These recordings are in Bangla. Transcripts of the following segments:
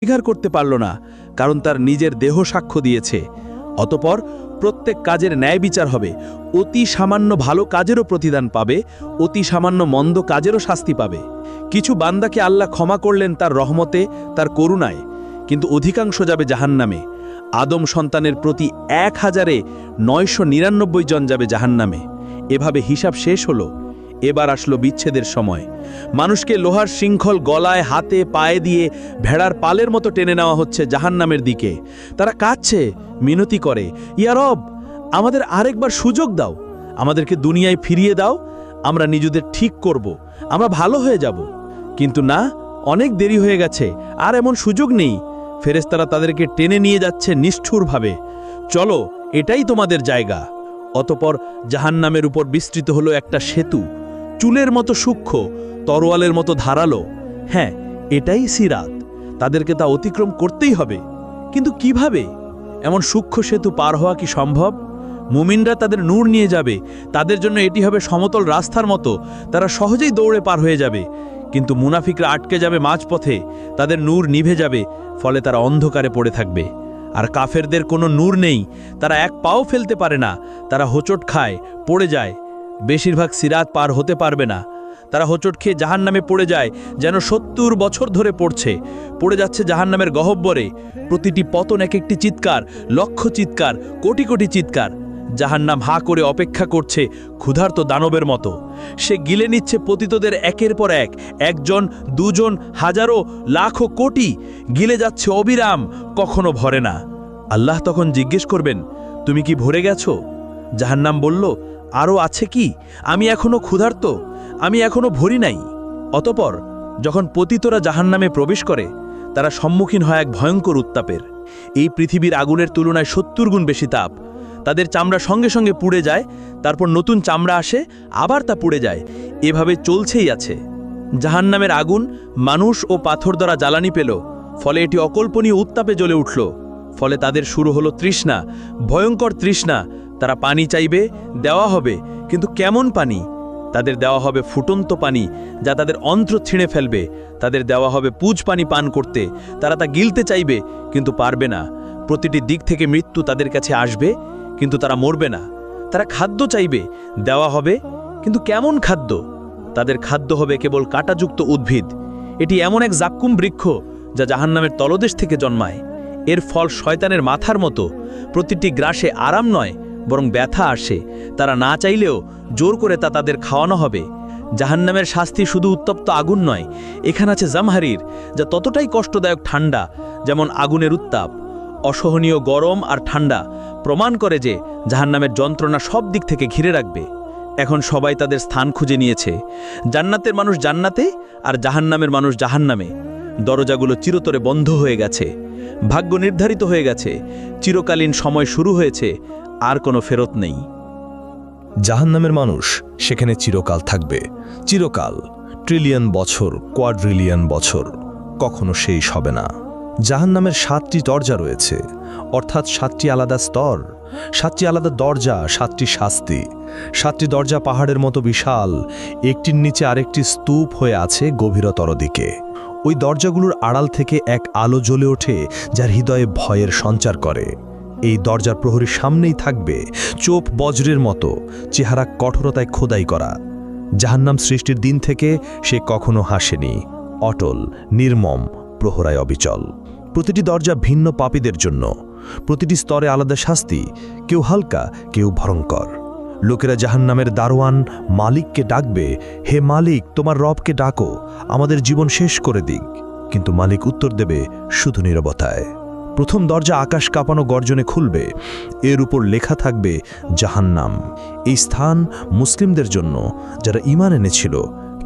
স্বীকার করতে পারল না, কারণ তার নিজের দেহ সাক্ষ্য দিয়েছে। অতঃপর প্রত্যেক কাজের ন্যায় বিচার হবে। অতি সামান্য ভালো কাজেরও প্রতিদান পাবে, অতি সামান্য মন্দ কাজেরও শাস্তি পাবে। কিছু বান্দাকে আল্লাহ ক্ষমা করলেন তার রহমতে, তার করুণায়, কিন্তু অধিকাংশ যাবে জাহান্নামে। আদম সন্তানের প্রতি ১,৯৯৯ জন যাবে জাহান্নামে। এভাবে হিসাব শেষ হলো। এবার আসলো বিচ্ছেদের সময়। মানুষকে লোহার শৃঙ্খল গলায়, হাতে, পায়ে দিয়ে ভেড়ার পালের মতো টেনে নেওয়া হচ্ছে জাহান্নামের দিকে। তারা কাঁদছে, মিনতি করে, ইয়া রব, আমাদের আরেকবার সুযোগ দাও, আমাদেরকে দুনিয়ায় ফিরিয়ে দাও, আমরা নিজেদের ঠিক করব, আমরা ভালো হয়ে যাব। কিন্তু না, অনেক দেরি হয়ে গেছে, আর এমন সুযোগ নেই। ফেরেশতারা তাদেরকে টেনে নিয়ে যাচ্ছে নিষ্ঠুরভাবে। চলো, এটাই তোমাদের জায়গা। অতঃপর জাহান্নামের উপর বিস্তৃত হলো একটা সেতু, চুলের মতো সূক্ষ্ম, তরোয়ালের মতো ধারালো। হ্যাঁ, এটাই সিরাত। তাদেরকে তা অতিক্রম করতেই হবে। কিন্তু কিভাবে? এমন সূক্ষ্ম সেতু পার হওয়া কি সম্ভব? মুমিনরা তাদের নূর নিয়ে যাবে, তাদের জন্য এটি হবে সমতল রাস্তার মতো, তারা সহজেই দৌড়ে পার হয়ে যাবে। কিন্তু মুনাফিকরা আটকে যাবে মাঝপথে, তাদের নূর নিভে যাবে, ফলে তারা অন্ধকারে পড়ে থাকবে। আর কাফেরদের কোনো নূর নেই, তারা এক পাও ফেলতে পারে না, তারা হোঁচট খায়, পড়ে যায়। বেশিরভাগ সিরাত পার হতে পারবে না। তারা হোঁচট খেয়ে জাহান্নামে পড়ে যায়, যেন ৭০ বছর ধরে পড়ে যাচ্ছে জাহান্নামের গহ্বরে। প্রতিটি পতন এক একটি চিৎকার, লক্ষ চিৎকার, কোটি কোটি চিৎকার। জাহান্নাম হা করে অপেক্ষা করছে ক্ষুধার্ত দানবের মতো। সে গিলে নিচ্ছে পতিতদের একের পর এক, একজন, দুজন, হাজারো, লাখো, কোটি, গিলে যাচ্ছে অবিরাম, কখনো ভরে না। আল্লাহ তখন জিজ্ঞেস করবেন, তুমি কি ভরে গেছো? জাহান্নাম বলল, আরও আছে কি? আমি এখনো ক্ষুধার্ত, আমি এখনো ভরি নাই। অতঃপর যখন পতিতরা জাহান্নামে প্রবেশ করে, তারা সম্মুখীন হয় এক ভয়ঙ্কর উত্তাপের। এই পৃথিবীর আগুনের তুলনায় ৭০ গুণ বেশি তাপ। তাদের চামড়া সঙ্গে সঙ্গে পুড়ে যায়, তারপর নতুন চামড়া আসে, আবার তা পুড়ে যায়। এভাবে চলছেই আছে। জাহান্নামের আগুন মানুষ ও পাথর দ্বারা জ্বালানি পেল, ফলে এটি অকল্পনীয় উত্তাপে জ্বলে উঠল। ফলে তাদের শুরু হলো তৃষ্ণা, ভয়ঙ্কর তৃষ্ণা। তারা পানি চাইবে, দেওয়া হবে, কিন্তু কেমন পানি? তাদের দেওয়া হবে ফুটন্ত পানি, যা তাদের অন্ত্র ছিঁড়ে ফেলবে। তাদের দেওয়া হবে পুজ পানি পান করতে, তারা তা গিলতে চাইবে, কিন্তু পারবে না। প্রতিটি দিক থেকে মৃত্যু তাদের কাছে আসবে, কিন্তু তারা মরবে না। তারা খাদ্য চাইবে, দেওয়া হবে, কিন্তু কেমন খাদ্য? তাদের খাদ্য হবে কেবল কাঁটাযুক্ত উদ্ভিদ। এটি এমন এক জাক্কুম বৃক্ষ, যা জাহান্নামের তলদেশ থেকে জন্মায়। এর ফল শয়তানের মাথার মতো। প্রতিটি গ্রাসে আরাম নয়, বরং ব্যথা আসে। তারা না চাইলেও জোর করে তা তাদের খাওয়ানো হবে। জাহান্নামের শাস্তি শুধু উত্তপ্ত আগুন নয়, এখানে আছে জামহারির, যা ততটাই কষ্টদায়ক ঠান্ডা যেমন আগুনের উত্তাপ। অসহনীয় গরম আর ঠান্ডা প্রমাণ করে যে জাহান্নামের যন্ত্রণা সব দিক থেকে ঘিরে রাখবে। এখন সবাই তাদের স্থান খুঁজে নিয়েছে। জান্নাতের মানুষ জান্নাতে, আর জাহান্নামের মানুষ জাহান্নামে। দরজাগুলো চিরতরে বন্ধ হয়ে গেছে, ভাগ্য নির্ধারিত হয়ে গেছে, চিরকালীন সময় শুরু হয়েছে, আর কোনো ফেরত নেই। জাহান্নামের মানুষ সেখানে চিরকাল থাকবে। চিরকাল, ট্রিলিয়ন বছর, কোয়াড্রিলিয়ন বছর, কখনো শেষ হবে না। জাহান্নামের ৭টি দরজা রয়েছে, অর্থাৎ ৭টি আলাদা স্তর, ৭টি আলাদা দরজা, ৭টি শাস্তি। ৭টি দরজা পাহাড়ের মতো বিশাল, একটির নিচে আরেকটি স্তূপ হয়ে আছে গভীরতর দিকে। ওই দরজাগুলোর আড়াল থেকে এক আলো জ্বলে ওঠে, যার হৃদয়ে ভয়ের সঞ্চার করে। এই দরজার প্রহরীর সামনেই থাকবে চোপ বজ্রের মতো, চেহারা কঠোরতায় খোদাই করা। জাহান্নাম সৃষ্টির দিন থেকে সে কখনো হাসেনি, অটল, নির্মম, প্রহরায় অবিচল। প্রতিটি দরজা ভিন্ন পাপীদের জন্য, প্রতিটি স্তরে আলাদা শাস্তি, কেউ হালকা, কেউ ভয়ঙ্কর। লোকেরা জাহান্নামের দারোয়ান মালিককে ডাকবে, হে মালিক, তোমার রবকে ডাকো, আমাদের জীবন শেষ করে দিক। কিন্তু মালিক উত্তর দেবে শুধু নীরবতায়। প্রথম দরজা আকাশ কাঁপানো গর্জনে খুলবে, এর উপর লেখা থাকবে জাহান্নাম। এই স্থান মুসলিমদের জন্য, যারা ঈমান এনেছিল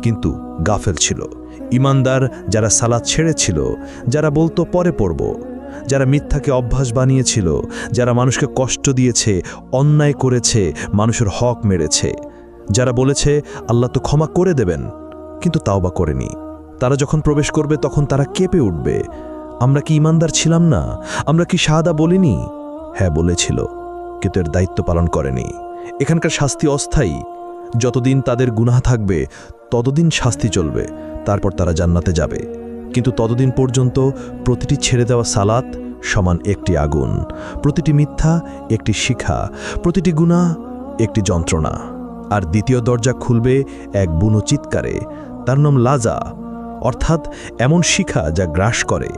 কিন্তু গাফেল ছিল, ঈমানদার যারা সালাত ছেড়েছিল, যারা বলতো পরে পড়ব, যারা মিথ্যাকে অভ্যাস বানিয়েছিল, যারা মানুষকে কষ্ট দিয়েছে, অন্যায় করেছে, মানুষের হক মেরেছে, যারা বলেছে আল্লাহ তো ক্ষমা করে দেবেন, কিন্তু তাওবা করেনি। তারা যখন প্রবেশ করবে তখন তারা কেঁপে উঠবে, আমরা কি ঈমানদার ছিলাম না? আমরা কি শাহাদা বলিনি? হ্যাঁ বলেছিল, কিন্তু এর দায়িত্ব পালন করেনি। এখানকার শাস্তি অস্থায়ী। যতদিন তাদের গুনাহ থাকবে ততদিন শাস্তি চলবে, তারপর তারা জান্নাতে যাবে। কিন্তু ততদিন পর্যন্ত প্রতিটি ছেড়ে দেওয়া সালাত সমান একটি আগুন, প্রতিটি মিথ্যা একটি শিখা, প্রতিটি গুনাহ একটি যন্ত্রণা। আর দ্বিতীয় দরজা খুলবে এক বুনো চিৎকারে, তার নাম লাজা, অর্থাৎ এমন শিখা যা গ্রাস করে।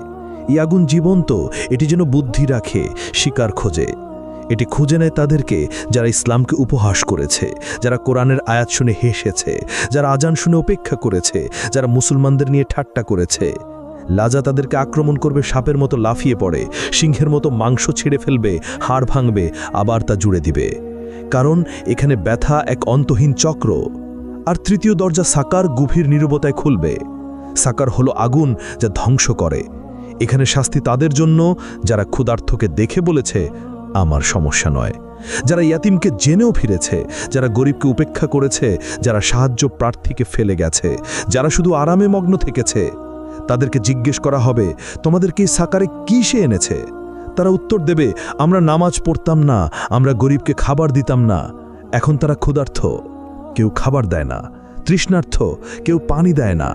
এই আগুন জীবন্ত, এটি যেন বুদ্ধি রাখে, শিকার খোঁজে। এটি খুঁজে নেয় তাদেরকে যারা ইসলামকে উপহাস করেছে, যারা কোরআনের আয়াত শুনে হেসেছে, যারা আজান শুনে উপেক্ষা করেছে, যারা মুসলমানদের নিয়ে ঠাট্টা করেছে। লাজা তাদেরকে আক্রমণ করবে, সাপের মতো লাফিয়ে পড়ে, সিংহের মতো মাংস ছিঁড়ে ফেলবে, হাড় ভাঙবে, আবার তা জুড়ে দিবে। কারণ এখানে ব্যথা এক অন্তহীন চক্র। আর তৃতীয় দরজা সাকার গভীর নীরবতায় খুলবে। সাকার হলো আগুন যা ধ্বংস করে। এখানে শাস্তি তাদের জন্য যারা ক্ষুধার্তকে দেখে বলেছে আমার সমস্যা নয়, যারা ইয়াতিমকে জেনেও ফিরেছে, যারা গরিবকে উপেক্ষা করেছে, যারা সাহায্য প্রার্থীকে ফেলে গেছে, যারা শুধু আরামে মগ্ন থেকেছে। তাদেরকে জিজ্ঞেস করা হবে, তোমাদেরকে এই সাকারে কি সে এনেছে? তারা উত্তর দেবে, আমরা নামাজ পড়তাম না, আমরা গরিবকে খাবার দিতাম না। এখন তারা ক্ষুধার্ত, কেউ খাবার দেয় না, তৃষ্ণার্থ, কেউ পানি দেয় না।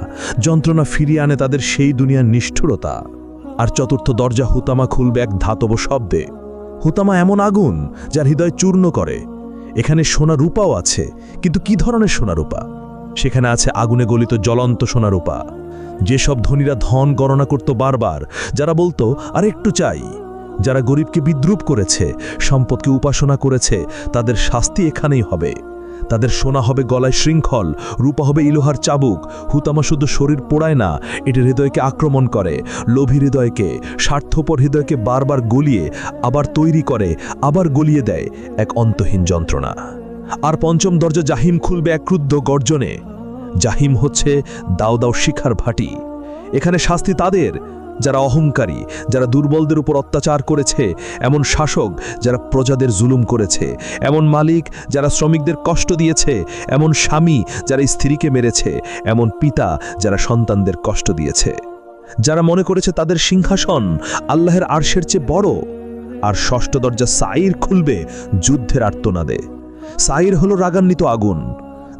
যন্ত্রণা ফিরিয়ে আনে তাদের সেই দুনিয়ার নিষ্ঠুরতা। আর চতুর্থ দরজা হুতামা খুলবে এক ধাতব শব্দে। হুতামা এমন আগুন যার হৃদয় চূর্ণ করে। এখানে সোনা রূপাও আছে, কিন্তু কি ধরনের সোনা রূপা? সেখানে আছে আগুনে গলিত জ্বলন্ত সোনা রূপা। যেসব ধনীরা ধন গণনা করত বারবার, যারা বলতো আর একটু চাই, যারা গরিবকে বিদ্রুপ করেছে, সম্পদকে উপাসনা করেছে, তাদের শাস্তি এখানেই হবে। তাদের সোনা হবে গলায় শৃঙ্খল, রূপা হবে ইলোহার চাবুক। হুতামা শুধু শরীর পোড়ায় না, এটি হৃদয়কে আক্রমণ করে, লোভী হৃদয়কে, স্বার্থপর হৃদয়কে বারবার গলিয়ে আবার তৈরি করে, আবার গলিয়ে দেয় এক অন্তহীন যন্ত্রণা। আর পঞ্চম দরজা জাহিম খুলবে এক ক্রুদ্ধ গর্জনে। জাহিম হচ্ছে দাও দাও শিখার ভাটি। এখানে শাস্তি তাদের যারা অহংকারী, যারা দুর্বলদের উপর অত্যাচার করেছে, এমন শাসক যারা প্রজাদের জুলুম করেছে, এমন মালিক যারা শ্রমিকদের কষ্ট দিয়েছে, এমন স্বামী যারা স্ত্রীকে মেরেছে, এমন পিতা যারা সন্তানদের কষ্ট দিয়েছে, যারা মনে করেছে তাদের সিংহাসন আল্লাহর আরশের চেয়ে বড়। আর ষষ্ঠ দরজা সাইর খুলবে যুদ্ধের আর্তনাদে। সাইর হলো রাগান্বিত আগুন।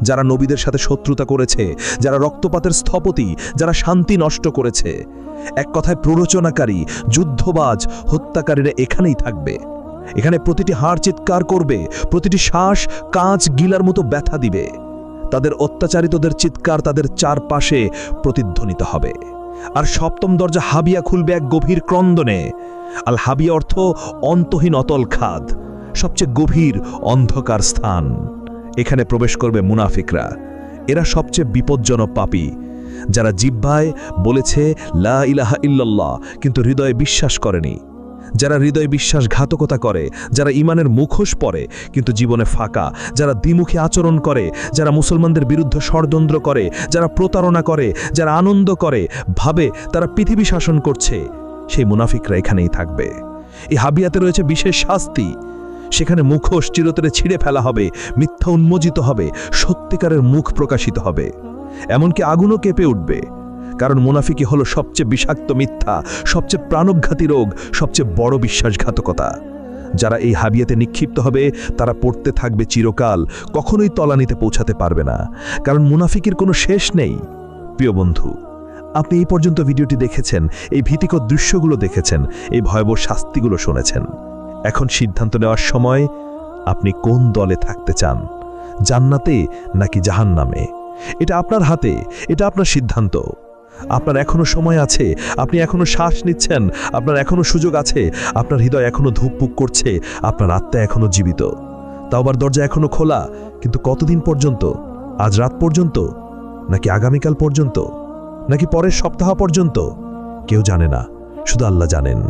যারা নবীদের সাথে শত্রুতা করেছে, যারা রক্তপাতের স্থপতি, যারা শান্তি নষ্ট করেছে, এক কথায় প্ররোচনাকারী, যুদ্ধবাজ, হত্যাকারীরা এখানেই থাকবে। এখানে প্রতিটি হাড় চিৎকার করবে, প্রতিটি শ্বাস কাঁচ গিলার মতো ব্যথা দিবে। তাদের অত্যাচারিতদের চিৎকার তাদের চারপাশে প্রতিধ্বনিত হবে। আর সপ্তম দরজা হাবিয়া খুলবে এক গভীর ক্রন্দনে। আল হাবিয়া অর্থ অন্তহীন অতল খাদ, সবচেয়ে গভীর অন্ধকার স্থান। এখানে প্রবেশ করবে মুনাফিকরা। এরা সবচেয়ে বিপজ্জনক পাপী, যারা জিহ্বায় বলেছে লা ইলাহা ইল্লাল্লাহ, কিন্তু হৃদয়ে বিশ্বাস করেনি। যারা হৃদয়ে বিশ্বাসঘাতকতা করে, যারা ঈমানের মুখোশ পরে কিন্তু জীবনে ফাঁকা, যারা দ্বিমুখী আচরণ করে, যারা মুসলমানদের বিরুদ্ধে ষড়যন্ত্র করে, যারা প্রতারণা করে, যারা আনন্দ করে, ভাবে তারা পৃথিবী শাসন করছে, সেই মুনাফিকরা এখানেই থাকবে। এই হাবিয়াতে রয়েছে বিশেষ শাস্তি। সেখানে মুখোশ চিরতরে ছিঁড়ে ফেলা হবে, মিথ্যা উন্মোচিত হবে, সত্যিকারের মুখ প্রকাশিত হবে। এমনকি আগুনও কেঁপে উঠবে, কারণ মুনাফিকি হলো সবচেয়ে বিষাক্ত মিথ্যা, সবচেয়ে প্রাণঘাতী রোগ, সবচেয়ে বড় বিশ্বাসঘাতকতা। যারা এই হাবিয়াতে নিক্ষিপ্ত হবে তারা পড়তে থাকবে চিরকাল, কখনোই তলানিতে পৌঁছাতে পারবে না, কারণ মুনাফিকির কোনো শেষ নেই। প্রিয় বন্ধু, আপনি এই পর্যন্ত ভিডিওটি দেখেছেন, এই ভীতিকর দৃশ্যগুলো দেখেছেন, এই ভয়াবহ শাস্তিগুলো শুনেছেন। এখন সিদ্ধান্ত নেওয়ার সময়, আপনি কোন দলে থাকতে চান, জান্নাতে নাকি জাহান্নামে? এটা আপনার হাতে, এটা আপনার সিদ্ধান্ত। আপনার এখনো সময় আছে, আপনি এখনো শ্বাস নিচ্ছেন, আপনার এখনো সুযোগ আছে, আপনার হৃদয় এখনো ধুকপুক করছে, আপনার আত্মা এখনো জীবিত। তাওবার দরজা এখনো খোলা, কিন্তু কতদিন পর্যন্ত? আজ রাত পর্যন্ত, নাকি আগামীকাল পর্যন্ত, নাকি পরের সপ্তাহ পর্যন্ত? কেউ জানে না, শুধু আল্লাহ জানেন।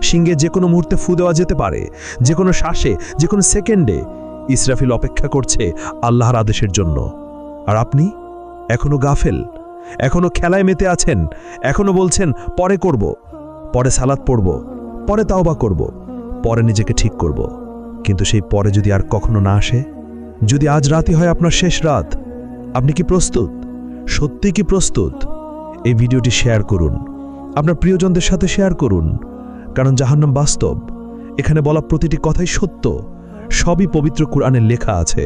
সিংহে যে কোনো মুহূর্তে ফু দেওয়া যেতে পারে, যে কোনো শ্বাসে, যে কোনো সেকেন্ডে। ইসরাফিল অপেক্ষা করছে আল্লাহর আদেশের জন্য। আর আপনি এখনো গাফেল, এখনো খেলায় মেতে আছেন, এখনো বলছেন পরে করব, পরে সালাত পড়ব, পরে তাওবা করব, পরে নিজেকে ঠিক করব। কিন্তু সেই পরে যদি আর কখনো না আসে, যদি আজ রাতই হয় আপনার শেষ রাত, আপনি কি প্রস্তুত? সত্যি কি প্রস্তুত? এই ভিডিওটি শেয়ার করুন, আপনার প্রিয়জনদের সাথে শেয়ার করুন, কারণ জাহান্নাম বাস্তব। এখানে বলা প্রতিটি কথাই সত্য, সবই পবিত্র কুরআনে লেখা আছে।